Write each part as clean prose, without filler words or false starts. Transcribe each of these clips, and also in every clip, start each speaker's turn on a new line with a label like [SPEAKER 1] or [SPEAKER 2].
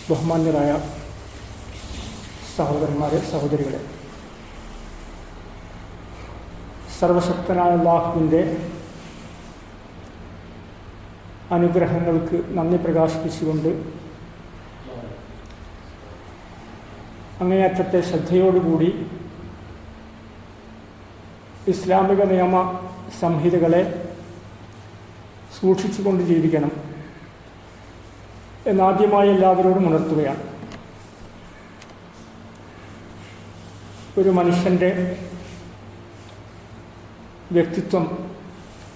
[SPEAKER 1] ബഹുമാന്യരായ സഹോദരന്മാരെ, സഹോദരികളെ, സർവശക്തനായ അല്ലാഹുവിൻ്റെ അനുഗ്രഹങ്ങൾക്ക് നന്ദി പ്രകാശിപ്പിച്ചുകൊണ്ട് അങ്ങേയറ്റത്തെ ശ്രദ്ധയോടുകൂടി ഇസ്ലാമിക നിയമ സംഹിതകളെ സൂക്ഷിച്ചുകൊണ്ട് ജീവിക്കണം എന്നാദ്യമായി എല്ലാവരോടും ഉണർത്തുകയാണ്. ഒരു മനുഷ്യൻ്റെ വ്യക്തിത്വം,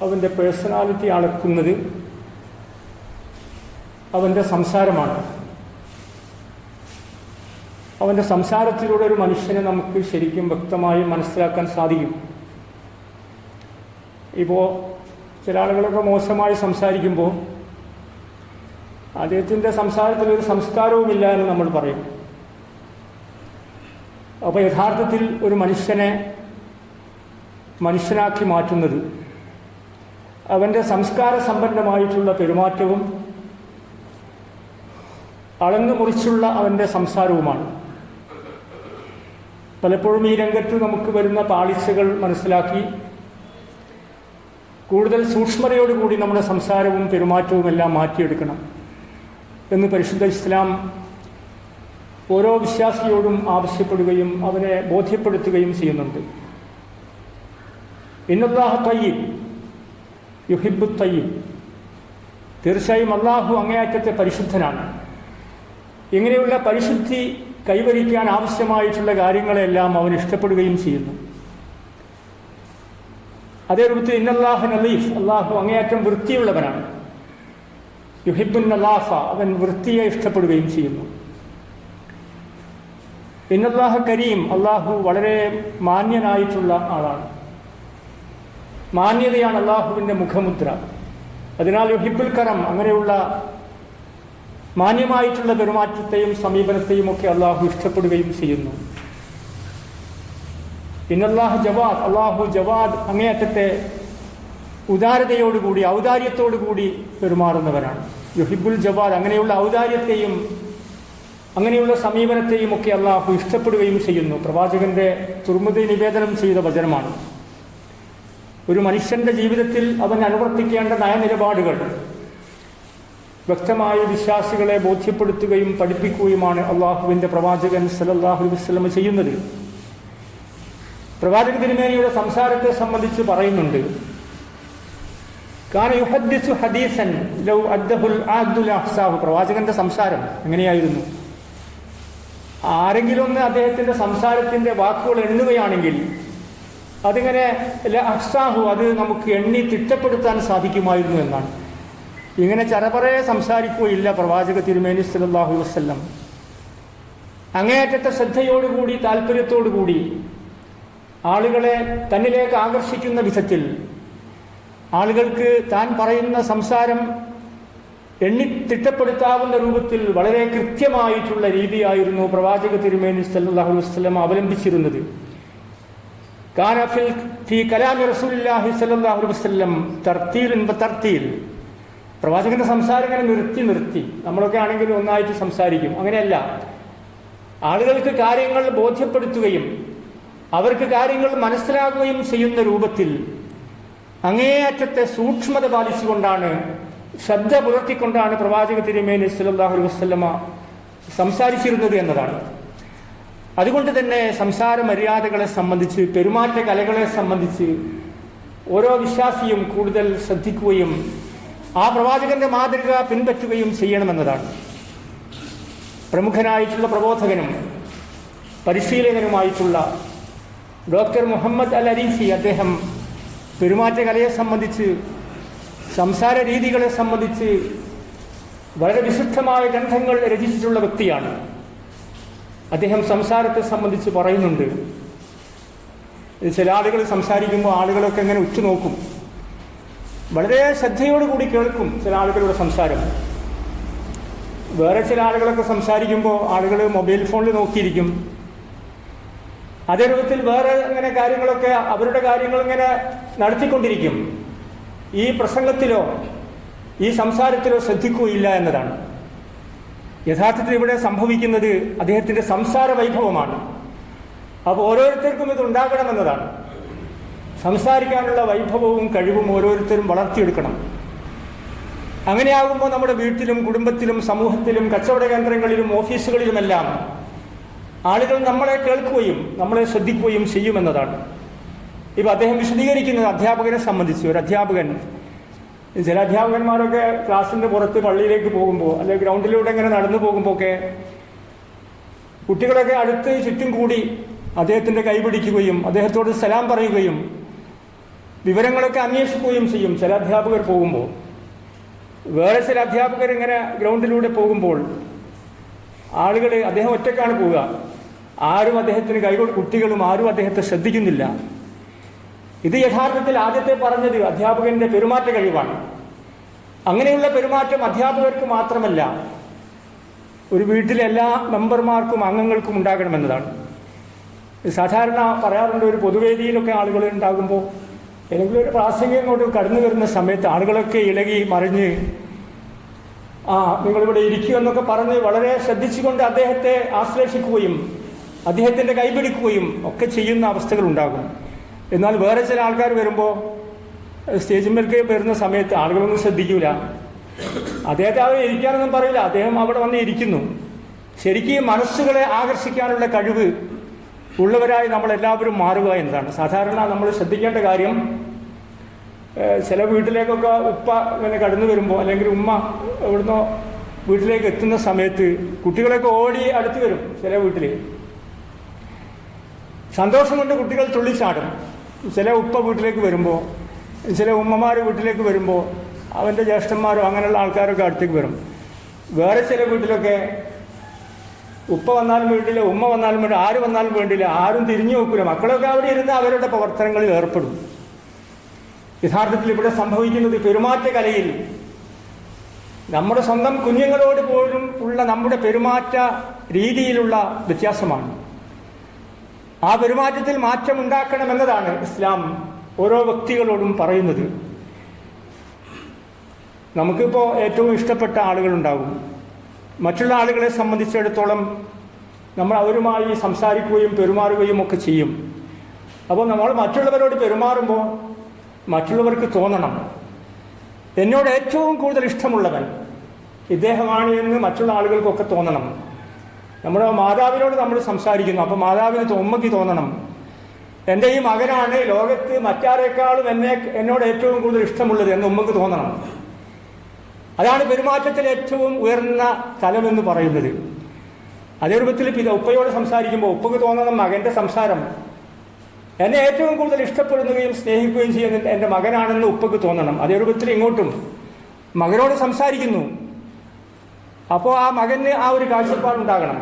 [SPEAKER 1] അവൻ്റെ പേഴ്സണാലിറ്റി അളക്കുന്നത് അവൻ്റെ സംസാരമാണ്. അവൻ്റെ സംസാരത്തിലൂടെ ഒരു മനുഷ്യനെ നമുക്ക് ശരിക്കും വ്യക്തമായി മനസ്സിലാക്കാൻ സാധിക്കും. ഇപ്പോൾ ചില ആളുകളൊക്കെ മോശമായി സംസാരിക്കുമ്പോൾ അദ്ദേഹത്തിൻ്റെ സംസാരത്തിലൊരു സംസ്കാരവുമില്ല എന്ന് നമ്മൾ പറയും. അപ്പോൾ യഥാർത്ഥത്തിൽ ഒരു മനുഷ്യനെ മനുഷ്യനാക്കി മാറ്റുന്നത് അവൻ്റെ സംസ്കാര സമ്പന്നമായിട്ടുള്ള പെരുമാറ്റവും അളന്നു മുറിച്ചുള്ള അവൻ്റെ സംസാരവുമാണ്. പലപ്പോഴും ഈ രംഗത്ത് നമുക്ക് വരുന്ന പാളിച്ചകൾ മനസ്സിലാക്കി കൂടുതൽ സൂക്ഷ്മതയോടുകൂടി നമ്മുടെ സംസാരവും പെരുമാറ്റവും എല്ലാം മാറ്റിയെടുക്കണം എന്ന് പരിശുദ്ധ ഇസ്ലാം ഓരോ വിശ്വാസിയോടും ആവശ്യപ്പെടുകയും അവനെ ബോധ്യപ്പെടുത്തുകയും ചെയ്യുന്നുണ്ട്. ഇന്നല്ലാഹു തയ്യിബ് യുഹിബ്ബു തയ്യിബ്, തീർച്ചയായും അല്ലാഹു അങ്ങേയറ്റത്തെ പരിശുദ്ധനാണ്. ഇങ്ങനെയുള്ള പരിശുദ്ധി കൈവരിക്കാൻ ആവശ്യമായിട്ടുള്ള കാര്യങ്ങളെല്ലാം അവൻ ഇഷ്ടപ്പെടുകയും ചെയ്യുന്നു. അതേ രൂപത്തിൽ ഇന്നല്ലാഹ നളീഫ്, അല്ലാഹു അങ്ങേയറ്റം വൃത്തിയുള്ളവനാണ്. യുഹിബ്ബുൻ നളാഫ, അവൻ വൃത്തിയെ ഇഷ്ടപ്പെടുകയും ചെയ്യുന്നു. ഇന്നല്ലാഹ കരീം, അല്ലാഹു വളരെ മാന്യനായിട്ടുള്ള ആളാണ്. മാന്യതയാണ് അല്ലാഹുവിൻ്റെ മുഖമുദ്ര. അതിനാൽ യുഹിബ്ബുൽ കറം, അങ്ങനെയുള്ള മാന്യമായിട്ടുള്ള പെരുമാറ്റത്തെയും സമീപനത്തെയും ഒക്കെ അല്ലാഹു ഇഷ്ടപ്പെടുകയും ചെയ്യുന്നു. ഇന്നല്ലാഹ ജവാദ്, അല്ലാഹു ജവാദ്, അങ്ങേയറ്റത്തെ ഉദാരതയോടുകൂടി ഔദാര്യത്തോടുകൂടി പെരുമാറുന്നവരാണ്. യുഹിബ്ബുൽ ജവാദ്, അങ്ങനെയുള്ള ഔദാര്യത്തെയും അങ്ങനെയുള്ള സമീപനത്തെയും ഒക്കെ അല്ലാഹു ഇഷ്ടപ്പെടുകയും ചെയ്യുന്നു. പ്രവാചകന്റെ തുർമുദി നിവേദനം ചെയ്ത വചനമാണ്. ഒരു മനുഷ്യന്റെ ജീവിതത്തിൽ അവൻ അനുവർത്തിക്കേണ്ട നയനിലപാടുകൾ വ്യക്തമായി വിശ്വാസികളെ ബോധ്യപ്പെടുത്തുകയും പഠിപ്പിക്കുകയുമാണ് അള്ളാഹുവിൻ്റെ പ്രവാചകൻ സല്ലല്ലാഹു അലൈഹി വസല്ലം ചെയ്യുന്നത്. പ്രവാചക തിരുമേനിയുടെ സംസാരത്തെ സംബന്ധിച്ച് പറയുന്നുണ്ട്, കാന യുഹദ്ദിസു ഹദീസൻ ലൗ അദ്ദഹുൽ ആദ്ദു ലഅഹ്സാഹു. പ്രവാചകന്റെ സംസാരം എങ്ങനെയായിരുന്നു? ആരെങ്കിലും ഒന്ന് അദ്ദേഹത്തിന്റെ സംസാരത്തിന്റെ വാക്കുകൾ എണ്ണുകയാണെങ്കിൽ അതിങ്ങനെ ലഅഹ്സാഹു, അത് നമുക്ക് എണ്ണി തിട്ടപ്പെടുത്താൻ സാധിക്കുമായിരുന്നു എന്നാണ്. ഇങ്ങനെ ചരപറയെ സംസാരിക്കുകയില്ല പ്രവാചക തിരുമേനി സല്ലല്ലാഹു അലൈഹി വസല്ലം. അങ്ങേയറ്റത്തെ ശ്രദ്ധയോടുകൂടി താല്പര്യത്തോടുകൂടി ആളുകളെ തന്നിലേക്ക് ആകർഷിക്കുന്ന വിധത്തിൽ ആളുകൾക്ക് താൻ പറയുന്ന സംസാരം എണ്ണി തിട്ടപ്പെടുത്താവുന്ന രൂപത്തിൽ വളരെ കൃത്യമായിട്ടുള്ള രീതിയായിരുന്നു പ്രവാചക തിരുമേനി സല്ലല്ലാഹു അലൈഹി വസല്ലം അവലംബിച്ചിരുന്നത്. കാന ഫീ കലാമി റസൂലില്ലാഹി സല്ലല്ലാഹു അലൈഹി വസല്ലം തർത്തീലുൻ വതർത്തീൽ. പ്രവാചകന്റെ സംസാരം ഇങ്ങനെ നിർത്തി നമ്മളൊക്കെ ആണെങ്കിൽ ഒന്നായിട്ട് സംസാരിക്കും. അങ്ങനെയല്ല, ആളുകൾക്ക് കാര്യങ്ങൾ ബോധ്യപ്പെടുത്തുകയും അവർക്ക് കാര്യങ്ങൾ മനസ്സിലാകുകയും ചെയ്യുന്ന രൂപത്തിൽ അങ്ങേയറ്റത്തെ സൂക്ഷ്മത പാലിച്ചുകൊണ്ടാണ്, ശ്രദ്ധ പുലർത്തിക്കൊണ്ടാണ് പ്രവാചക തിരുമേനി സല്ലല്ലാഹു അലൈഹി വസല്ലമ സംസാരിച്ചിരുന്നത് എന്നതാണ്. അതുകൊണ്ട് തന്നെ സംസാര മര്യാദകളെ സംബന്ധിച്ച്, പെരുമാറ്റ കലകളെ സംബന്ധിച്ച് ഓരോ വിശ്വാസിയും കൂടുതൽ ശ്രദ്ധിക്കുകയും ആ പ്രവാചകന്റെ മാതൃക പിൻപറ്റുകയും ചെയ്യണമെന്നതാണ്. പ്രമുഖനായിട്ടുള്ള പ്രബോധകനും പരിശീലകനുമായിട്ടുള്ള ഡോക്ടർ മുഹമ്മദ് അൽ അരീഫി, അദ്ദേഹം പെരുമാറ്റ കലയെ സംബന്ധിച്ച്, സംസാര രീതികളെ സംബന്ധിച്ച് വളരെ വിശുദ്ധമായ ഗ്രന്ഥങ്ങൾ രചിച്ചിട്ടുള്ള വ്യക്തിയാണ്. അദ്ദേഹം സംസാരത്തെ സംബന്ധിച്ച് പറയുന്നുണ്ട്, ചില ആളുകൾ സംസാരിക്കുമ്പോൾ ആളുകളൊക്കെ എങ്ങനെ ഉറ്റുനോക്കും, വളരെ ശ്രദ്ധയോടുകൂടി കേൾക്കും ചില ആളുകളുടെ സംസാരം. വേറെ ചില ആളുകളൊക്കെ സംസാരിക്കുമ്പോൾ ആളുകൾ മൊബൈൽ ഫോണിൽ നോക്കിയിരിക്കും. അതേ രൂപത്തിൽ വേറെ അങ്ങനെ കാര്യങ്ങളൊക്കെ അവരുടെ കാര്യങ്ങൾ ഇങ്ങനെ നടത്തിക്കൊണ്ടിരിക്കും. ഈ പ്രസംഗത്തിലോ ഈ സംസാരത്തിലോ ശ്രദ്ധിക്കുകയില്ല എന്നതാണ്. യഥാർത്ഥത്തിൽ ഇവിടെ സംഭവിക്കുന്നത് അദ്ദേഹത്തിൻ്റെ സംസാര വൈഭവമാണ്. അപ്പോൾ ഓരോരുത്തർക്കും ഇത് ഉണ്ടാകണമെന്നതാണ്. സംസാരിക്കാനുള്ള വൈഭവവും കഴിവും ഓരോരുത്തരും വളർത്തിയെടുക്കണം. അങ്ങനെയാകുമ്പോൾ നമ്മുടെ വീട്ടിലും കുടുംബത്തിലും സമൂഹത്തിലും കച്ചവട കേന്ദ്രങ്ങളിലും ഓഫീസുകളിലുമെല്ലാം ആളുകൾ നമ്മളെ കേൾക്കുകയും നമ്മളെ ശ്രദ്ധിക്കുകയും ചെയ്യുമെന്നതാണ്. ഇപ്പോൾ അദ്ദേഹം വിശദീകരിക്കുന്നത് അധ്യാപകനെ സംബന്ധിച്ച്. ഒരു അധ്യാപകൻ, ചില അധ്യാപകന്മാരൊക്കെ ക്ലാസ്സിൻ്റെ പുറത്ത് പള്ളിയിലേക്ക് പോകുമ്പോൾ അല്ലെങ്കിൽ ഗ്രൗണ്ടിലൂടെ ഇങ്ങനെ നടന്നു പോകുമ്പോൾ ഒക്കെ കുട്ടികളൊക്കെ അടുത്ത് ചുറ്റും കൂടി അദ്ദേഹത്തിൻ്റെ കൈപിടിക്കുകയും അദ്ദേഹത്തോട് സലാം പറയുകയും വിവരങ്ങളൊക്കെ അന്വേഷിക്കുകയും ചെയ്യും ചില അധ്യാപകർ പോകുമ്പോൾ. വേറെ ചില അധ്യാപകർ ഇങ്ങനെ ഗ്രൗണ്ടിലൂടെ പോകുമ്പോൾ ആളുകൾ, അദ്ദേഹം ഒറ്റക്കാണ് പോവുക, ആരും അദ്ദേഹത്തിന് കുട്ടികളും ആരും അദ്ദേഹത്തെ ശ്രദ്ധിക്കുന്നില്ല. ഇത് യഥാർത്ഥത്തിൽ ആദ്യത്തെ പറഞ്ഞത് അധ്യാപകന്റെ പെരുമാറ്റ കഴിവാണ്. അങ്ങനെയുള്ള പെരുമാറ്റം അധ്യാപകർക്ക് മാത്രമല്ല, ഒരു വീട്ടിലെ എല്ലാ മെമ്പർമാർക്കും അംഗങ്ങൾക്കും ഉണ്ടാകണമെന്നതാണ്. സാധാരണ പറയാറുണ്ട്, ഒരു പൊതുവേദിയിലൊക്കെ ആളുകൾ ഉണ്ടാകുമ്പോൾ ഏതെങ്കിലും ഒരു പ്രാസംഗികം കൊണ്ട് കടന്നു വരുന്ന സമയത്ത് ആളുകളൊക്കെ ഇളകി മറിഞ്ഞ് നിങ്ങളിവിടെ ഇരിക്കുമെന്നൊക്കെ പറഞ്ഞ് വളരെ ശ്രദ്ധിച്ചുകൊണ്ട് അദ്ദേഹത്തെ ആശ്ലേഷിക്കുകയും അദ്ദേഹത്തിൻ്റെ കൈപിടിക്കുകയും ഒക്കെ ചെയ്യുന്ന അവസ്ഥകൾ ഉണ്ടാകും. എന്നാൽ വേറെ ചില ആൾക്കാർ വരുമ്പോൾ സ്റ്റേജിന്മേൽക്ക് വരുന്ന സമയത്ത് ആളുകളൊന്നും ശ്രദ്ധിക്കൂല. അദ്ദേഹത്തെ അവിടെ ഇരിക്കാനൊന്നും പറയില്ല, അദ്ദേഹം അവിടെ വന്ന് ഇരിക്കുന്നു. ശരിക്കും മനസ്സുകളെ ആകർഷിക്കാനുള്ള കഴിവ് ഉള്ളവരായി നമ്മളെല്ലാവരും മാറുക എന്നതാണ് സാധാരണ നമ്മൾ ശ്രദ്ധിക്കേണ്ട കാര്യം. ചില വീട്ടിലേക്കൊക്കെ ഉപ്പ ഇങ്ങനെ കടന്നു വരുമ്പോൾ അല്ലെങ്കിൽ ഉമ്മ എവിടുന്നോ വീട്ടിലേക്ക് എത്തുന്ന സമയത്ത് കുട്ടികളൊക്കെ ഓടി അടുത്ത് വരും. ചില വീട്ടിൽ സന്തോഷം കൊണ്ട് കുട്ടികൾ തുള്ളിച്ചാടും. ചില ഉപ്പ വീട്ടിലേക്ക് വരുമ്പോൾ, ചില ഉമ്മമാർ വീട്ടിലേക്ക് വരുമ്പോൾ അവൻ്റെ ജ്യേഷ്ഠന്മാരോ അങ്ങനെയുള്ള ആൾക്കാരൊക്കെ അടുത്തേക്ക് വരും. വേറെ ചില വീട്ടിലൊക്കെ ഉപ്പ വന്നാലും വേണ്ടില്ല, ഉമ്മ വന്നാലും വേണ്ടി, ആര് വന്നാലും വേണ്ടില്ല, ആരും തിരിഞ്ഞു നോക്കില്ല. മക്കളൊക്കെ അവിടെ ഇരുന്ന് അവരുടെ പ്രവർത്തനങ്ങളിൽ ഏർപ്പെടും. യഥാർത്ഥത്തിൽ ഇവിടെ സംഭവിക്കുന്നത് പെരുമാറ്റ കലയിൽ നമ്മുടെ സ്വന്തം കുഞ്ഞുങ്ങളോട് പോലും ഉള്ള നമ്മുടെ പെരുമാറ്റ രീതിയിലുള്ള വ്യത്യാസമാണ്. ആ പെരുമാറ്റത്തിൽ മാറ്റമുണ്ടാക്കണമെന്നതാണ് ഇസ്ലാം ഓരോ വ്യക്തികളോടും പറയുന്നത്. നമുക്കിപ്പോൾ ഏറ്റവും ഇഷ്ടപ്പെട്ട ആളുകളുണ്ടാകും. മറ്റുള്ള ആളുകളെ സംബന്ധിച്ചിടത്തോളം നമ്മൾ അവരുമായി സംസാരിക്കുകയും പെരുമാറുകയും ഒക്കെ ചെയ്യും. അപ്പോൾ നമ്മൾ മറ്റുള്ളവരോട് പെരുമാറുമ്പോൾ മറ്റുള്ളവർക്ക് തോന്നണം, എന്നോട് ഏറ്റവും കൂടുതൽ ഇഷ്ടമുള്ളവൻ ഇദ്ദേഹമാണ് എന്ന് മറ്റുള്ള ആളുകൾക്കൊക്കെ തോന്നണം. നമ്മുടെ മാതാവിനോട് നമ്മൾ സംസാരിക്കുന്നു, അപ്പോൾ മാതാവിന് ഉമ്മയ്ക്ക് തോന്നണം, എൻ്റെ ഈ മകനാണ് ലോകത്ത് മറ്റാരേക്കാളും എന്നോട് ഏറ്റവും കൂടുതൽ ഇഷ്ടമുള്ളത് എന്ന് ഉമ്മക്ക് തോന്നണം. അതാണ് പെരുമാറ്റത്തിൽ ഏറ്റവും ഉയർന്ന തലമെന്ന് പറയുന്നത്. അതേ രൂപത്തിൽ ഉപ്പയോട് സംസാരിക്കുമ്പോൾ ഉപ്പക്ക് തോന്നണം മകൻ്റെ സംസാരം എന്നെ ഏറ്റവും കൂടുതൽ ഇഷ്ടപ്പെടുകയും സ്നേഹിക്കുകയും ചെയ്യുന്ന എൻ്റെ മകനാണെന്ന് ഉപ്പക്ക് തോന്നണം. അതേ രൂപത്തിൽ ഇങ്ങോട്ടും മകനോട് സംസാരിക്കുന്നു, അപ്പോൾ ആ മകന് ആ ഒരു കാഴ്ചപ്പാടുണ്ടാകണം.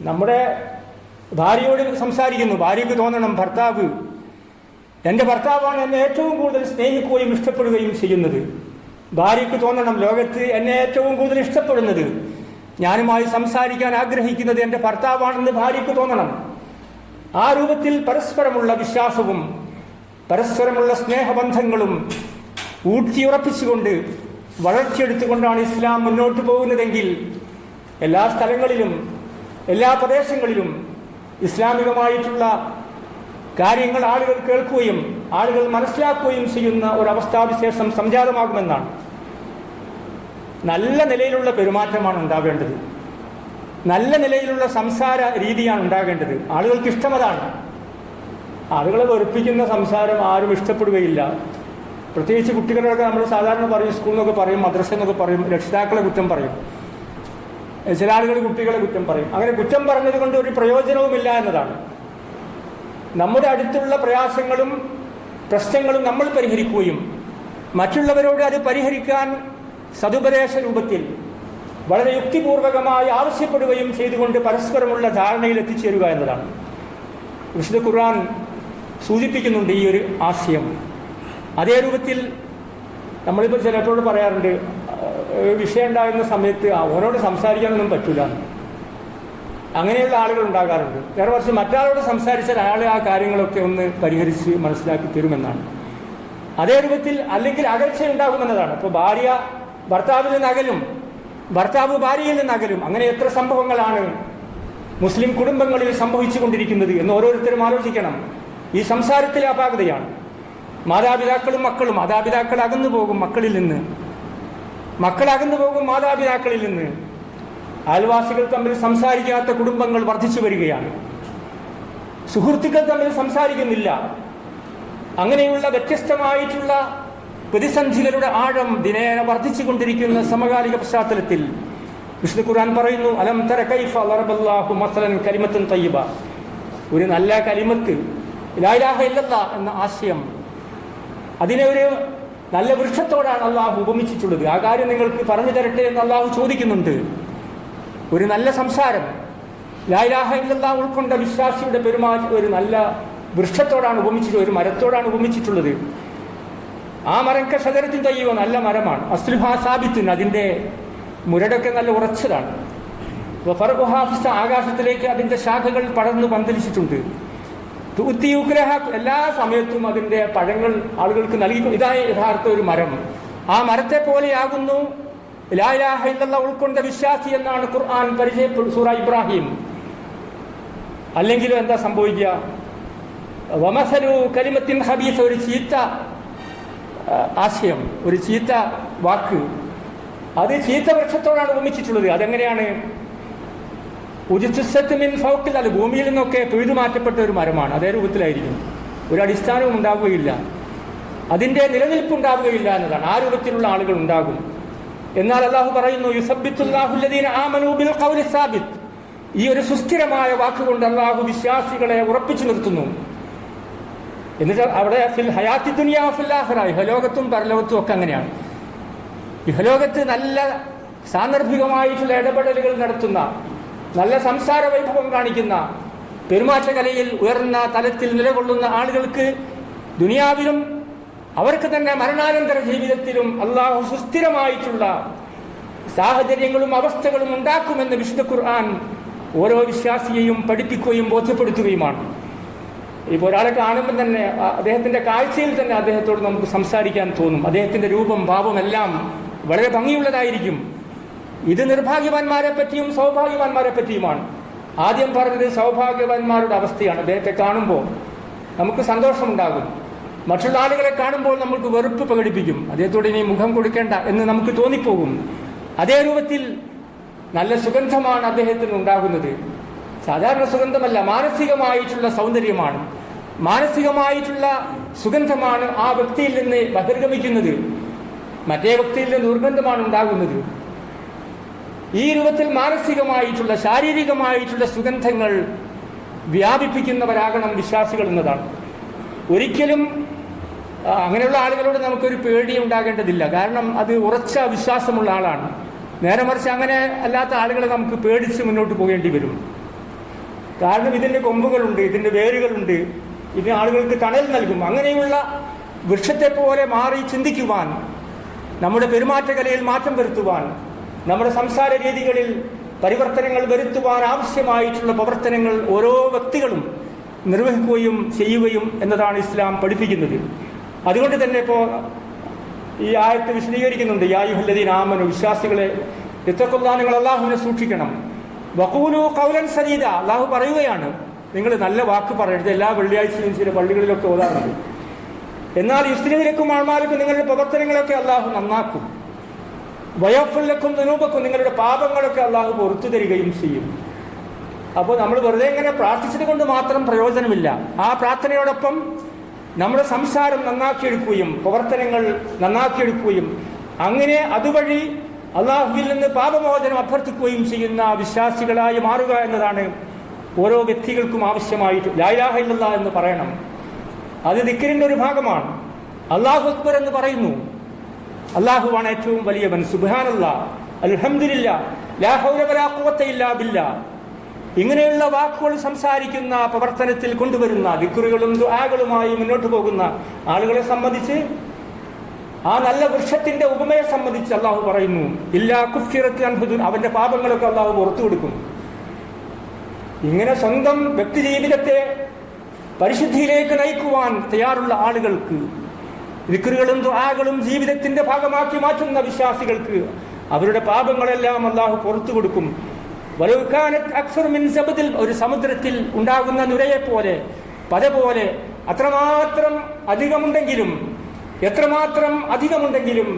[SPEAKER 1] നമ്മുടെ ഭാര്യയോട് സംസാരിക്കുന്നു, ഭാര്യയ്ക്ക് തോന്നണം ഭർത്താവ് എൻ്റെ ഭർത്താവാണ് എന്നെ ഏറ്റവും കൂടുതൽ സ്നേഹിക്കുകയും ഇഷ്ടപ്പെടുകയും ചെയ്യുന്നത്. ഭാര്യയ്ക്ക് തോന്നണം ലോകത്ത് എന്നെ ഏറ്റവും കൂടുതൽ ഇഷ്ടപ്പെടുന്നത്, ഞാനുമായി സംസാരിക്കാൻ ആഗ്രഹിക്കുന്നത് എൻ്റെ ഭർത്താവാണെന്ന് ഭാര്യയ്ക്ക് തോന്നണം. ആ രൂപത്തിൽ പരസ്പരമുള്ള വിശ്വാസവും പരസ്പരമുള്ള സ്നേഹബന്ധങ്ങളും ഊട്ടിയുറപ്പിച്ചുകൊണ്ട് വളർത്തിയെടുത്തുകൊണ്ടാണ് ഇസ്ലാം മുന്നോട്ട് പോകുന്നതെങ്കിൽ എല്ലാ സ്ഥലങ്ങളിലും എല്ലാ പ്രദേശങ്ങളിലും ഇസ്ലാമികമായിട്ടുള്ള കാര്യങ്ങൾ ആളുകൾ കേൾക്കുകയും ആളുകൾ മനസ്സിലാക്കുകയും ചെയ്യുന്ന ഒരവസ്ഥാവിശേഷം സംജാതമാകുമെന്നാണ്. നല്ല നിലയിലുള്ള പെരുമാറ്റമാണ് ഉണ്ടാകേണ്ടത്, നല്ല നിലയിലുള്ള സംസാര രീതിയാണ് ഉണ്ടാകേണ്ടത്. ആളുകൾക്ക് ഇഷ്ടമതാണ്. ആളുകളെ വെറുപ്പിക്കുന്ന സംസാരം ആരും ഇഷ്ടപ്പെടുകയില്ല. പ്രത്യേകിച്ച് കുട്ടികളൊക്കെ നമ്മൾ സാധാരണ പറയും, സ്കൂളിൽ നിന്നൊക്കെ പറയും, മദ്രസ എന്നൊക്കെ പറയും, രക്ഷിതാക്കളെ കുറ്റം പറയും, ചില ആളുകൾ കുട്ടികളെ കുറ്റം പറയും. അങ്ങനെ കുറ്റം പറഞ്ഞത് കൊണ്ട് ഒരു പ്രയോജനവുമില്ല എന്നതാണ്. നമ്മുടെ അടുത്തുള്ള പ്രയാസങ്ങളും പ്രശ്നങ്ങളും നമ്മൾ പരിഹരിക്കുകയും മറ്റുള്ളവരോട് അത് പരിഹരിക്കാൻ സതുപദേശ രൂപത്തിൽ വളരെ യുക്തിപൂർവകമായി ആവശ്യപ്പെടുകയും ചെയ്തുകൊണ്ട് പരസ്പരമുള്ള ധാരണയിൽ എത്തിച്ചേരുക എന്നതാണ്. വിശുദ്ധ ഖുർആൻ സൂചിപ്പിക്കുന്നുണ്ട് ഈ ഒരു ആശയം. അതേ രൂപത്തിൽ നമ്മളിപ്പോൾ ചിലപ്പോഴും പറയാറുണ്ട്, വിഷയം ഉണ്ടാകുന്ന സമയത്ത് അവനോട് സംസാരിക്കാനൊന്നും പറ്റില്ല, അങ്ങനെയുള്ള ആളുകൾ ഉണ്ടാകാറുണ്ട്. നേരെ മറിച്ച് മറ്റാളോട് സംസാരിച്ചാൽ അയാളെ ആ കാര്യങ്ങളൊക്കെ ഒന്ന് പരിഹരിച്ച് മനസ്സിലാക്കി തരുമെന്നാണ്. അതേ രൂപത്തിൽ അല്ലെങ്കിൽ അകൽച്ച ഉണ്ടാകുമെന്നതാണ്. ഇപ്പോൾ ഭാര്യ ഭർത്താവിൽ നിന്ന് അകലും, ഭർത്താവ് ഭാര്യയിൽ നിന്ന് അകലും. അങ്ങനെ എത്ര സംഭവങ്ങളാണ് മുസ്ലിം കുടുംബങ്ങളിൽ സംഭവിച്ചുകൊണ്ടിരിക്കുന്നത് എന്ന് ഓരോരുത്തരും ആലോചിക്കണം. ഈ സംസാരത്തിലെ അപാകതയാണ്. മാതാപിതാക്കളും മക്കളും, മാതാപിതാക്കൾ അകന്നു പോകും മക്കളിൽ നിന്ന്, മക്കൾ അകന്നു പോകും മാതാപിതാക്കളിൽ നിന്ന്. അയൽവാസികൾ തമ്മിൽ സംസാരിക്കാത്ത കുടുംബങ്ങൾ വർദ്ധിച്ചു വരികയാണ്. സുഹൃത്തുക്കൾ തമ്മിൽ സംസാരിക്കുന്നില്ല. അങ്ങനെയുള്ള വ്യത്യസ്തമായിട്ടുള്ള പ്രതിസന്ധികളുടെ ആഴം ദിനേന വർദ്ധിച്ചുകൊണ്ടിരിക്കുന്ന സമകാലിക പശ്ചാത്തലത്തിൽ വിശുദ്ധ ഖുർആൻ പറയുന്നു, അലം തര കൈഫ ദറബല്ലാഹു മസലൻ കലിമത്തുൻ തയ്യിബ. ഒരു നല്ല കലിമത്ത്, ലാ ഇലാഹ ഇല്ലല്ലാഹ് എന്ന ആശയം, അതിനെ ഒരു നല്ല വൃക്ഷത്തോടാണ് അള്ളാഹു ഉപമിച്ചിട്ടുള്ളത്. ആ കാര്യം നിങ്ങൾക്ക് പറഞ്ഞു തരട്ടെ എന്ന് അള്ളാഹു ചോദിക്കുന്നുണ്ട്. ഒരു നല്ല സംസാരം, ലാ ഇലാഹ ഇല്ലല്ലാഹ് ഉൾക്കൊണ്ട വിശ്വാസിയുടെ പെരുമാറ്റം ഒരു നല്ല വൃക്ഷത്തോടാണ് ഉപമിച്ചിട്ടുള്ളത്, ഒരു മരത്തോടാണ് ഉപമിച്ചിട്ടുള്ളത്. ആ മരം കശദരത്തിൻ തയ്യുവ, നല്ല മരമാണ്. അസ്ലുഹാ സാബിത്തുൻ, അതിൻ്റെ മുരടൊക്കെ നല്ല ഉറച്ചതാണ്. ഫർഖുഹാഫിസ, ആകാശത്തിലേക്ക് അതിൻ്റെ ശാഖകൾ പടർന്നു പന്തലിച്ചിട്ടുണ്ട്. തുത്തിയുഗ്രഹ, എല്ലാ സമയത്തും അതിൻ്റെ പഴങ്ങൾ ആളുകൾക്ക് നൽകി. ഇതായി യഥാർത്ഥ ഒരു മരം. ആ മരത്തെ പോലെയാകുന്നു ലാ ഇലാഹ ഇല്ലല്ലാഹ് ഉൾക്കൊണ്ട വിശ്വാസി എന്നാണ് ഖുർആൻ പരിചയപ്പെടുന്നത്. സൂറ ഇബ്രാഹിം. അല്ലെങ്കിലും എന്താ സംഭവിക്കുക? വമസലു കലിമത്തിൻ ഹബീസ, ഒരു ചീത്ത ആശയം, ഒരു ചീത്ത വാക്ക്, അത് ചീത്ത വൃക്ഷത്തോടാണ് ഉപമിച്ചിട്ടുള്ളത്. അതെങ്ങനെയാണ്? ഉജിത്തുസത്തുമിൻ ഫൗക്കിൽ, അത് ഭൂമിയിൽ നിന്നൊക്കെ പിഴുതു മാറ്റപ്പെട്ട ഒരു മരമാണ്. അതേ രൂപത്തിലായിരിക്കും. ഒരു അടിസ്ഥാനവും ഉണ്ടാവുകയില്ല, അതിൻ്റെ നിലനിൽപ്പുണ്ടാവുകയില്ല എന്നതാണ്. ആ രൂപത്തിലുള്ള ആളുകൾ ഉണ്ടാകും. എന്നാൽ അല്ലാഹു പറയുന്നു, യുസബ്ബിത്തുല്ലാഹു അല്ലദീന ആമനൂ ബിൽ ഖൗലി സാബിത്ത്. ഈ ഒരു സുസ്ഥിരമായ വാക്കുകൊണ്ട് അല്ലാഹു വിശ്വാസികളെ ഉറപ്പിച്ചു നിർത്തുന്നു. എന്നിട്ട് അവിടെ ഫിൽ ഹയാത്തി ദുനിയാ ഫിൽ ആഖിറ, ഇഹലോകത്തും പരലോകത്തും ഒക്കെ അങ്ങനെയാണ്. ഇഹലോകത്ത് നല്ല സാന്ദർഭികമായിട്ടുള്ള ഇടപെടലുകൾ നടത്തുന്ന, നല്ല സംസാര വൈഭവം കാണിക്കുന്ന, പെരുമാറ്റകലയിൽ ഉയർന്ന തലത്തിൽ നിലകൊള്ളുന്ന ആളുകൾക്ക് ദുനിയാവിലും അവർക്ക് തന്നെ മരണാനന്തര ജീവിതത്തിലും അള്ളാഹു സുസ്ഥിരമായിട്ടുള്ള സാഹചര്യങ്ങളും അവസ്ഥകളും ഉണ്ടാക്കുമെന്ന് വിശുദ്ധ ഖുർആൻ ഓരോ വിശ്വാസിയെയും പഠിപ്പിക്കുകയും ബോധ്യപ്പെടുത്തുകയുമാണ്. ഇപ്പോൾ ഒരാളെ കാണുമ്പോൾ തന്നെ അദ്ദേഹത്തിൻ്റെ കാഴ്ചയിൽ തന്നെ അദ്ദേഹത്തോട് നമുക്ക് സംസാരിക്കാൻ തോന്നും. അദ്ദേഹത്തിൻ്റെ രൂപം, ഭാവം എല്ലാം വളരെ ഭംഗിയുള്ളതായിരിക്കും. ഇത് നിർഭാഗ്യവാന്മാരെ പറ്റിയും സൗഭാഗ്യവാന്മാരെ പറ്റിയുമാണ്. ആദ്യം പറഞ്ഞത് സൗഭാഗ്യവാന്മാരുടെ അവസ്ഥയാണ്. അദ്ദേഹത്തെ കാണുമ്പോൾ നമുക്ക് സന്തോഷമുണ്ടാകും. മറ്റുള്ള ആളുകളെ കാണുമ്പോൾ നമുക്ക് വെറുപ്പ് പ്രകടിപ്പിക്കും. അദ്ദേഹത്തോട് ഇനി മുഖം കൊടുക്കേണ്ട എന്ന് നമുക്ക് തോന്നിപ്പോകും. അതേ രൂപത്തിൽ നല്ല സുഗന്ധമാണ് അദ്ദേഹത്തിന് ഉണ്ടാകുന്നത്. സാധാരണ സുഗന്ധമല്ല, മാനസികമായിട്ടുള്ള സൗന്ദര്യമാണ്, മാനസികമായിട്ടുള്ള സുഗന്ധമാണ് ആ വ്യക്തിയിൽ നിന്ന് ബഹിർഗമിക്കുന്നത്. മറ്റേ വ്യക്തിയിൽ നിന്ന് ദുർഗന്ധമാണ് ഉണ്ടാകുന്നത്. ഈ രൂപത്തിൽ മാനസികമായിട്ടുള്ള, ശാരീരികമായിട്ടുള്ള സുഗന്ധങ്ങൾ വ്യാപിപ്പിക്കുന്നവരാകണം വിശ്വാസികൾ എന്നതാണ്. ഒരിക്കലും അങ്ങനെയുള്ള ആളുകളോട് നമുക്കൊരു പേടി ഉണ്ടാകേണ്ടതില്ല. കാരണം അത് ഉറച്ച വിശ്വാസമുള്ള ആളാണ്. നേരെ മറിച്ച് അങ്ങനെ അല്ലാത്ത ആളുകളെ നമുക്ക് പേടിച്ച് മുന്നോട്ട് പോകേണ്ടി വരും. കാരണം ഇതിൻ്റെ കൊമ്പുകളുണ്ട്, ഇതിൻ്റെ വേരുകളുണ്ട്, ഇതിന് ആളുകൾക്ക് തണൽ നൽകും. അങ്ങനെയുള്ള വൃക്ഷത്തെ പോലെ മാറി ചിന്തിക്കുവാൻ, നമ്മുടെ പെരുമാറ്റകലയിൽ മാറ്റം വരുത്തുവാൻ, നമ്മുടെ സംസാര രീതികളിൽ പരിവർത്തനങ്ങൾ വരുത്തുവാൻ ആവശ്യമായിട്ടുള്ള പ്രവർത്തനങ്ങൾ ഓരോ വ്യക്തികളും നിർവഹിക്കുകയും ചെയ്യുകയും എന്നതാണ് ഇസ്ലാം പഠിപ്പിക്കുന്നത്. അതുകൊണ്ട് തന്നെ ഇപ്പോൾ ഈ ആയത്ത് വിശദീകരിക്കുന്നുണ്ട്. യാ അയ്യുഹല്ലദീന ആമനു, വിശ്വാസികളെ, ഇത്തഖുല്ലാഹ്, നിങ്ങൾ അല്ലാഹുവിനെ സൂക്ഷിക്കണം. വഖൂലു ഖൗലൻ സദീദ, അല്ലാഹു പറയുകയാണ്, നിങ്ങൾ നല്ല വാക്ക് പറയരുത്. എല്ലാ വെള്ളിയാഴ്ചയും ചില പള്ളികളിലൊക്കെ ഓതാറുണ്ട്. എന്നാൽ യുസ്ലിലക്കും അഅ്മാലക്കും, നിങ്ങളുടെ പ്രവർത്തനങ്ങളൊക്കെ അല്ലാഹു നന്നാക്കും. വയഗ്ഫിർ ലക്കും ദുനൂബക്കും, നിങ്ങളുടെ പാപങ്ങളൊക്കെ അല്ലാഹു പുറത്തു തരികയും ചെയ്യും. അപ്പോൾ നമ്മൾ വെറുതെ ഇങ്ങനെ പ്രാർത്ഥിച്ചത് കൊണ്ട് മാത്രം പ്രയോജനമില്ല. ആ പ്രാർത്ഥനയോടൊപ്പം നമ്മുടെ സംസാരം നന്നാക്കിയെടുക്കുകയും പ്രവർത്തനങ്ങൾ നന്നാക്കിയെടുക്കുകയും അങ്ങനെ അതുവഴി അള്ളാഹുവിൽ നിന്ന് പാപമോചനം അഭ്യർത്ഥിക്കുകയും ചെയ്യുന്ന വിശ്വാസികളായി മാറുക എന്നതാണ് ഓരോ വ്യക്തികൾക്കും ആവശ്യമായിട്ട്. ലാ ഇലാഹ ഇല്ലല്ലാഹ് എന്ന് പറയണം. അത് ദിക്റിന്റെ ഒരു ഭാഗമാണ്. അല്ലാഹു അക്ബർ എന്ന് പറയുന്നു. അല്ലാഹുവാണ് ഏറ്റവും വലിയവൻ. സുബ്ഹാനല്ലാഹ്, അൽഹംദുലില്ലാഹ്, ലാ ഹൗല വലാ ഖുവത ഇല്ലാ ബില്ലാഹ്. ഇങ്ങനെയുള്ള വാക്കുകൾ സംസാരിക്കുന്ന, പ്രവർത്തനത്തിൽ കൊണ്ടുവരുന്ന ദിക്റുകളും ദുആകളുമായി മുന്നോട്ട് പോകുന്ന ആളുകളെ സംബന്ധിച്ച്, ആ നല്ല വൃക്ഷത്തിന്റെ ഉപമയെ സംബന്ധിച്ച് അല്ലാഹു പറയുന്നു, ഇല്ലാ കുഫിറത്ത് അൻഹു, അവന്റെ പാപങ്ങളൊക്കെ അല്ലാഹു പുറത്തു കൊടുക്കും. ഇങ്ങനെ സ്വന്തം വ്യക്തി ജീവിതത്തെ പരിശുദ്ധിയിലേക്ക് നയിക്കുവാൻ തയ്യാറുള്ള ആളുകൾക്ക്, ദിക്റുകളും ദുആകളും ജീവിതത്തിന്റെ ഭാഗമാക്കി മാറ്റുന്ന വിശ്വാസികൾക്ക് അവരുടെ പാപങ്ങളെല്ലാം അള്ളാഹു പുറത്തു കൊടുക്കും. ഒരു സമുദ്രത്തിൽ ഉണ്ടാകുന്ന നുരയെ പോലെ പത പോലെ എത്രമാത്രം അധികമുണ്ടെങ്കിലും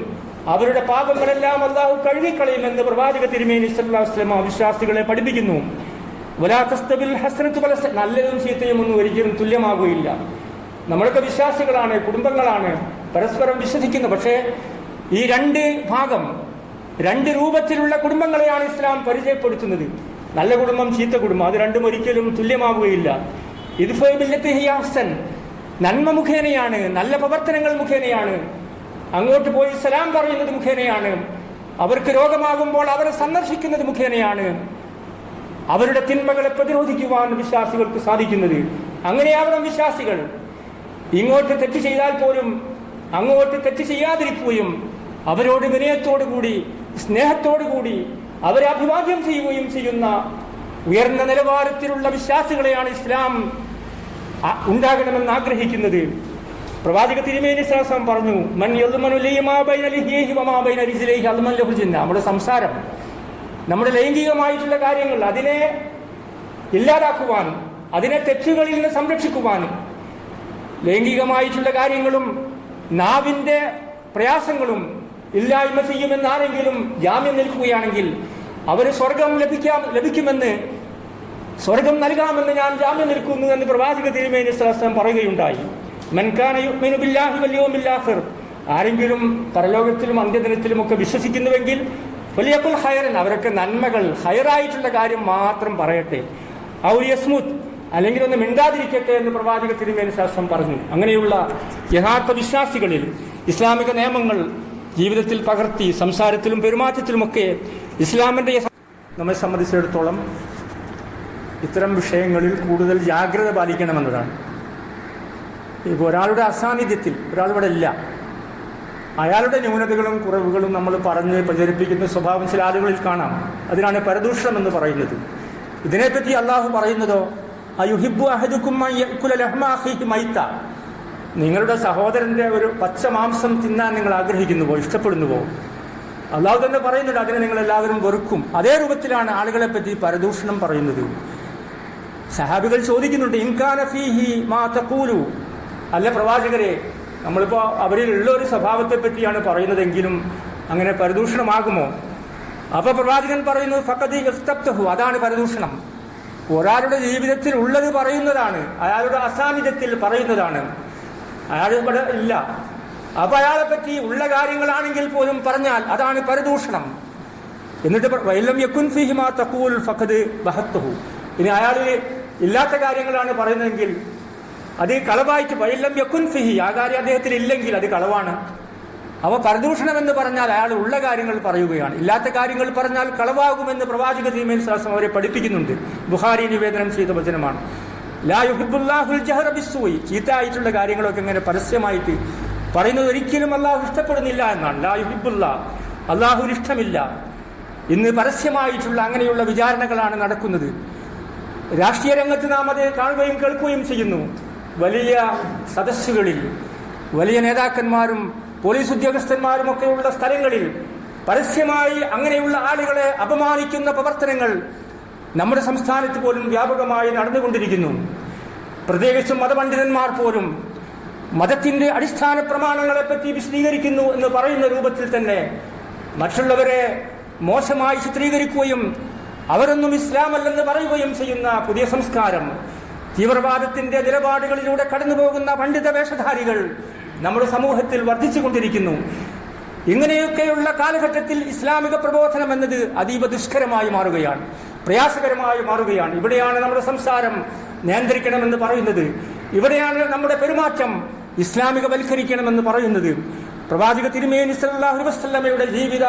[SPEAKER 1] അവരുടെ പാപങ്ങളെല്ലാം അള്ളാഹു കഴുകിക്കളയുമെന്ന് പ്രവാചക തിരുമേനി സല്ലല്ലാഹു അലൈഹി വസല്ലം വിശ്വാസികളെ പഠിപ്പിക്കുന്നു. നല്ലതും ചീത്തയും ഒന്നും ഒരിക്കലും തുല്യമാകുകയില്ല. നമ്മളൊക്കെ വിശ്വാസികളാണ്, കുടുംബങ്ങളാണ്, പരസ്പരം വിശ്വസിക്കുന്നു. പക്ഷേ ഈ രണ്ട് രൂപത്തിലുള്ള കുടുംബങ്ങളെയാണ് ഇസ്ലാം പരിചയപ്പെടുത്തുന്നത്. നല്ല കുടുംബം, ചീത്ത കുടുംബം, അത് രണ്ടും ഒരിക്കലും തുല്യമാവുകയില്ല. നന്മ മുഖേനയാണ്, നല്ല പ്രവർത്തനങ്ങൾ മുഖേനയാണ്, അങ്ങോട്ട് പോയി സലാം പറയുന്നത് മുഖേനയാണ്, അവർക്ക് രോഗമാകുമ്പോൾ അവരെ സന്ദർശിക്കുന്നത് മുഖേനയാണ് അവരുടെ തിന്മകളെ പ്രതിരോധിക്കുവാൻ വിശ്വാസികൾക്ക് സാധിക്കുന്നത്. അങ്ങനെയാവണം വിശ്വാസികൾ. ഇങ്ങോട്ട് തെറ്റ് ചെയ്താൽ പോലും അങ്ങോട്ട് തെറ്റ് ചെയ്യാതിരിക്കുകയും അവരോട് വിനയത്തോടുകൂടി സ്നേഹത്തോടുകൂടി അവരെ അഭിവാദ്യം ചെയ്യുകയും ചെയ്യുന്ന ഉയർന്ന നിലവാരത്തിലുള്ള വിശ്വാസികളെയാണ് ഇസ്ലാം ഉണ്ടാകണമെന്ന് ആഗ്രഹിക്കുന്നത്. പ്രവാചക തിരുമേനി സല്ലല്ലാഹു പറഞ്ഞു, നമ്മുടെ സംസാരം, നമ്മുടെ ലൈംഗികമായിട്ടുള്ള കാര്യങ്ങൾ, അതിനെ ഇല്ലാതാക്കുവാൻ, അതിനെ തെറ്റുകളിൽ നിന്ന് സംരക്ഷിക്കുവാൻ, ലൈംഗികമായിട്ടുള്ള കാര്യങ്ങളും നാവിന്റെ പ്രയാസങ്ങളും ഇല്ലായ്മ ചെയ്യുമെന്ന് ആരെങ്കിലും ജാമ്യം നിൽക്കുകയാണെങ്കിൽ അവര് സ്വർഗം നൽകാമെന്ന് ഞാൻ ജാമ്യം നിൽക്കുന്നു എന്ന് പ്രവാചക തിരുമേനി സല്ലല്ലാഹു അലൈഹി വസല്ലം പറയുകയുണ്ടായി. മൻ കാന യുഅ്മിനു ബില്ലാഹി വൽ യൗമിൽ ആഖിർ, ആരെങ്കിലും പരലോകത്തിലും അന്ത്യദിനത്തിലും ഒക്കെ വിശ്വസിക്കുന്നുവെങ്കിൽ ഫലിയഖുൽ ഖൈറൻ, അവരൊക്കെ നന്മകൾ, ഖൈറായിട്ടുള്ള കാര്യം മാത്രം പറയട്ടെ. ഔ യസ്മുത്, അല്ലെങ്കിൽ ഒന്ന് മിണ്ടാതിരിക്കട്ടെ എന്ന് പ്രവാചക തിരുമേനി സല്ലല്ലാഹു അലൈഹി വസല്ലം പറഞ്ഞു. അങ്ങനെയുള്ള യഥാർത്ഥ വിശ്വാസികളിൽ ഇസ്ലാമിക നിയമങ്ങൾ ജീവിതത്തിൽ പകർത്തി സംസാരത്തിലും പെരുമാറ്റത്തിലുമൊക്കെ ഇസ്ലാമിന്റെ നമ്മെ സംബന്ധിച്ചിടത്തോളം ഇത്തരം വിഷയങ്ങളിൽ കൂടുതൽ ജാഗ്രത പാലിക്കണമെന്നതാണ്. ഇപ്പോൾ ഒരാളുടെ അസാന്നിധ്യത്തിൽ, ഒരാളിവിടെ ഇല്ല, അയാളുടെ ന്യൂനതകളും കുറവുകളും നമ്മൾ പറഞ്ഞ് പ്രചരിപ്പിക്കുന്ന സ്വഭാവം ചില ആളുകളിൽ കാണാം. അതിനാണ് പരദൂഷണം എന്ന് പറയുന്നത്. ഇതിനെപ്പറ്റി അള്ളാഹു പറയുന്നതോ, അയുഹിബ്ബു അഹദുക്കും അൻ യഅകുല ലഹ്മ അഖീഹി മൈത, നിങ്ങളുടെ സഹോദരന്റെ ഒരു പച്ച മാംസം തിന്നാൻ നിങ്ങൾ ആഗ്രഹിക്കുന്നുവോ, ഇഷ്ടപ്പെടുന്നുവോ? അള്ളാഹു തന്നെ പറയുന്നുണ്ട്, അതിനെ നിങ്ങൾ എല്ലാവരും വെറുക്കും. അതേ രൂപത്തിലാണ് ആളുകളെ പറ്റി പരദൂഷണം പറയുന്നത്. സഹാബികൾ ചോദിക്കുന്നുണ്ട്, ഇൻകാന ഫീഹി മാ തഖൂലു, അല്ല പ്രവാചകരെ, നമ്മളിപ്പോ അവരിലുള്ള ഒരു സ്വഭാവത്തെ പറ്റിയാണ് പറയുന്നതെങ്കിലും അങ്ങനെ പരദൂഷണമാകുമോ? അപ്പൊ പ്രവാചകൻ പറയുന്നു, ഫഖദ് ഇസ്തബ്തഹു, അതാണ് പരദൂഷണം. ഒരാളുടെ ജീവിതത്തിൽ ഉള്ളത് പറയുന്നതാണ്, അയാളുടെ അസാന്നിധ്യത്തിൽ പറയുന്നതാണ്. അയാൾ ഇവിടെ ഇല്ല, അപ്പൊ അയാളെ പറ്റി ഉള്ള കാര്യങ്ങളാണെങ്കിൽ പോലും പറഞ്ഞാൽ അതാണ് പരദൂഷണം. എന്നിട്ട് വൈലം യകുൻ ഫീഹി മാ തഖൂൽ ഫഖദ് ബഹത്തുഹു, ഇനി അയാളിൽ ഇല്ലാത്ത കാര്യങ്ങളാണ് പറയുന്നതെങ്കിൽ അത് കളവായിട്ട്, വൈലം യകുൻ ഫീഹി, ആ കാര്യം അദ്ദേഹത്തിൽ ഇല്ലെങ്കിൽ അത് കളവാണ്. അവ പരദൂഷണം എന്ന് പറഞ്ഞാൽ അയാൾ ഉള്ള കാര്യങ്ങൾ പറയുകയാണ്, ഇല്ലാത്ത കാര്യങ്ങൾ പറഞ്ഞാൽ കളവാകുമെന്ന് പ്രവാചക തിരുമേനി സല്ലല്ലാഹു അലൈഹി വസല്ലം അവരെ പഠിപ്പിക്കുന്നുണ്ട്. ബുഖാരി നിവേദനം ചെയ്ത വചനമാണ്. ലാ യുഹിബ്ബുല്ലാഹുൽ ജഹറ ബിസ്സൂഇ, ചീത്തയായിട്ടുള്ള കാര്യങ്ങളൊക്കെ ഇങ്ങനെ പരസ്യമായിട്ട് പറയുന്നത് ഒരിക്കലും അള്ളാഹു ഇഷ്ടപ്പെടുന്നില്ല എന്നാണ്. ലാ യുഹിബ്ബുല്ലാഹ്, അള്ളാഹുവിന് ഇഷ്ടമില്ല. ഇന്ന് പരസ്യമായിട്ടുള്ള അങ്ങനെയുള്ള വിചാരണകളാണ് നടക്കുന്നത്. രാഷ്ട്രീയ രംഗത്ത് നാം അത് കാണുകയും കേൾക്കുകയും ചെയ്യുന്നു. വലിയ സദസ്സുകളിൽ വലിയ നേതാക്കന്മാരും പോലീസ് ഉദ്യോഗസ്ഥന്മാരും ഒക്കെയുള്ള സ്ഥലങ്ങളിൽ പരസ്യമായി അങ്ങനെയുള്ള ആളുകളെ അപമാനിക്കുന്ന പ്രവർത്തനങ്ങൾ നമ്മുടെ സംസ്ഥാനത്ത് പോലും വ്യാപകമായി നടന്നുകൊണ്ടിരിക്കുന്നു. പ്രത്യേകിച്ചും മതപണ്ഡിതന്മാർ പോലും മതത്തിന്റെ അടിസ്ഥാന പ്രമാണങ്ങളെ പറ്റി വിശദീകരിക്കുന്നു എന്ന് പറയുന്ന രൂപത്തിൽ തന്നെ മറ്റുള്ളവരെ മോശമായി ചിത്രീകരിക്കുകയും അവരൊന്നും ഇസ്ലാമല്ലെന്ന് പറയുകയും ചെയ്യുന്ന പുതിയ സംസ്കാരം, തീവ്രവാദത്തിന്റെ നിലപാടുകളിലൂടെ കടന്നുപോകുന്ന പണ്ഡിത വേഷധാരികൾ നമ്മുടെ സമൂഹത്തിൽ വർദ്ധിച്ചുകൊണ്ടിരിക്കുന്നു. ഇങ്ങനെയൊക്കെയുള്ള കാലഘട്ടത്തിൽ ഇസ്ലാമിക പ്രബോധനം എന്നത് അതീവ ദുഷ്കരമായി മാറുകയാണ്, പ്രയാസകരമായി മാറുകയാണ്. ഇവിടെയാണ് നമ്മുടെ സംസാരം നിയന്ത്രിക്കണമെന്ന് പറയുന്നത്, ഇവിടെയാണ് നമ്മുടെ പെരുമാറ്റം ഇസ്ലാമികവൽക്കരിക്കണമെന്ന് പറയുന്നത്. പ്രവാചക തിരുമേനി സല്ലല്ലാഹു അലൈഹി വസല്ലമയുടെ ജീവിത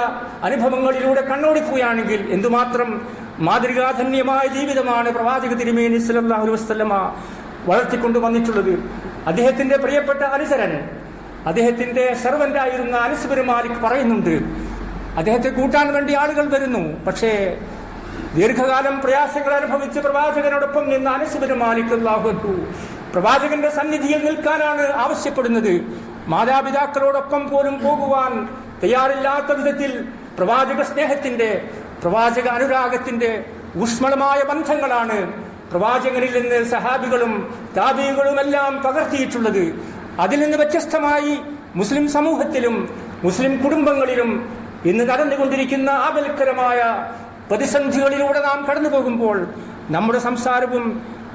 [SPEAKER 1] അനുഭവങ്ങളിലൂടെ കണ്ണോടിക്കുകയാണെങ്കിൽ എന്തുമാത്രം മാതൃകാധന്യമായ ജീവിതമാണ് പ്രവാചക തിരുമേനി സല്ലല്ലാഹു അലൈഹി വസല്ലമ വളർത്തിക്കൊണ്ടു വന്നിട്ടുള്ളത്. അദ്ദേഹത്തിന്റെ പ്രിയപ്പെട്ട അനുചരൻ, അദ്ദേഹത്തിന്റെ സർവന്റായിരുന്ന അനസ് ബിൻ മാലിക് പറയുന്നുണ്ട്, അദ്ദേഹത്തെ കൂട്ടാൻ വേണ്ടി ആളുകൾ വരുന്നു. പക്ഷേ ദീർഘകാലം പ്രയാസങ്ങൾ അനുഭവിച്ച് പ്രവാചകനോടൊപ്പം നിന്ന് അനസ് ബിൻ മാലിക് റളിയല്ലാഹു അൻഹു പ്രവാചകന്റെ സന്നിധിയിൽ നിൽക്കാനാണ് ആവശ്യപ്പെടുന്നത്. മാതാപിതാക്കളോടൊപ്പം പോലും പോകുവാൻ തയ്യാറില്ലാത്ത വിധത്തിൽ പ്രവാചക സ്നേഹത്തിന്റെ, പ്രവാചക അനുരാഗത്തിന്റെ ഊഷ്മളമായ ബന്ധങ്ങളാണ് പ്രവാചകനിൽ നിന്ന് സഹാബികളും താബിഈകളും എല്ലാം പകർത്തിയിട്ടുള്ളത്. അതിൽ നിന്ന് വ്യത്യസ്തമായി മുസ്ലിം സമൂഹത്തിലും മുസ്ലിം കുടുംബങ്ങളിലും ഇന്ന് നടന്നുകൊണ്ടിരിക്കുന്ന ആപൽക്കരമായ പ്രതിസന്ധികളിലൂടെ നാം കടന്നു പോകുമ്പോൾ നമ്മുടെ സംസാരവും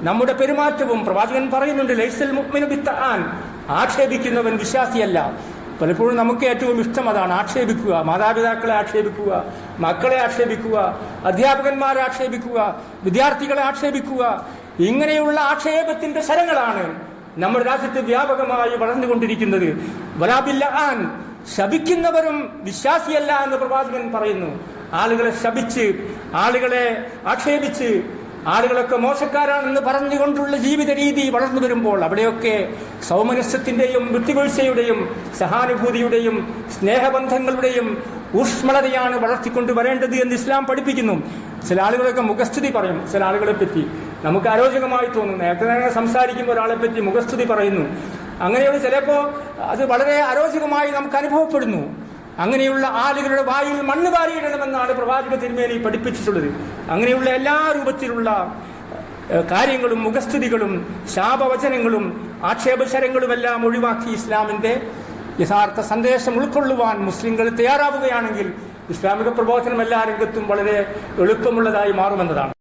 [SPEAKER 1] നമ്മുടെ പെരുമാറ്റവും, പ്രവാചകൻ പറയുന്നുണ്ട്, ലൈസൽ മുഅ്മിനു ബിത്തആൻ, ആക്ഷേപിക്കുന്നവൻ വിശ്വാസിയല്ല. പലപ്പോഴും നമുക്ക് ഏറ്റവും ഇഷ്ടം അതാണ്, ആക്ഷേപിക്കുക, മാതാപിതാക്കളെ ആക്ഷേപിക്കുക, മക്കളെ ആക്ഷേപിക്കുക, അധ്യാപകന്മാരെ ആക്ഷേപിക്കുക, വിദ്യാർത്ഥികളെ ആക്ഷേപിക്കുക. ഇങ്ങനെയുള്ള ആക്ഷേപത്തിന്റെ ശരങ്ങളാണ് നമ്മുടെ രാജ്യത്ത് വ്യാപകമായി വളർന്നുകൊണ്ടിരിക്കുന്നത്. വലാബില്ലആൻ, ശപിക്കുന്നവരും വിശ്വാസിയല്ല എന്ന് പ്രവാചകൻ പറയുന്നു. ആളുകളെ ശപിച്ച്, ആളുകളെ ആക്ഷേപിച്ച്, ആളുകളൊക്കെ മോശക്കാരാണെന്ന് പറഞ്ഞുകൊണ്ടുള്ള ജീവിത രീതി വളർന്നു വരുമ്പോൾ അവിടെയൊക്കെ സൗമനസ്യത്തിന്റെയും വിട്ടുവീഴ്ചയുടെയും സഹാനുഭൂതിയുടെയും സ്നേഹബന്ധങ്ങളുടെയും ഊഷ്മളതയാണ് വളർത്തിക്കൊണ്ട് വരേണ്ടത് എന്ന് ഇസ്ലാം പഠിപ്പിക്കുന്നു. ചില ആളുകളൊക്കെ മുഖസ്തുതി പറയും ചില ആളുകളെ പറ്റി, നമുക്ക് അരോചകമായി തോന്നുന്നു. നേരത്തെ സംസാരിക്കുമ്പോൾ ഒരാളെ പറ്റി മുഖസ്തുതി പറയുന്നു, അങ്ങനെയുള്ള ചിലപ്പോൾ അത് വളരെ അരോചകമായി നമുക്ക് അനുഭവപ്പെടുന്നു. അങ്ങനെയുള്ള ആളുകളുടെ വായിൽ മണ്ണ് വാരിയിടണമെന്നാണ് പ്രവാചക തിരുമേനി പഠിപ്പിച്ചിട്ടുള്ളത്. അങ്ങനെയുള്ള എല്ലാ രൂപത്തിലുള്ള കാര്യങ്ങളും മുഖസ്തുതികളും ശാപവചനങ്ങളും ആക്ഷേപശരങ്ങളുമെല്ലാം ഒഴിവാക്കി ഇസ്ലാമിന്റെ യഥാർത്ഥ സന്ദേശം ഉൾക്കൊള്ളുവാൻ മുസ്ലിങ്ങൾ തയ്യാറാവുകയാണെങ്കിൽ ഇസ്ലാമിക പ്രബോധനം എല്ലാ രംഗത്തും വളരെ എളുപ്പമുള്ളതായി മാറുമെന്നതാണ്.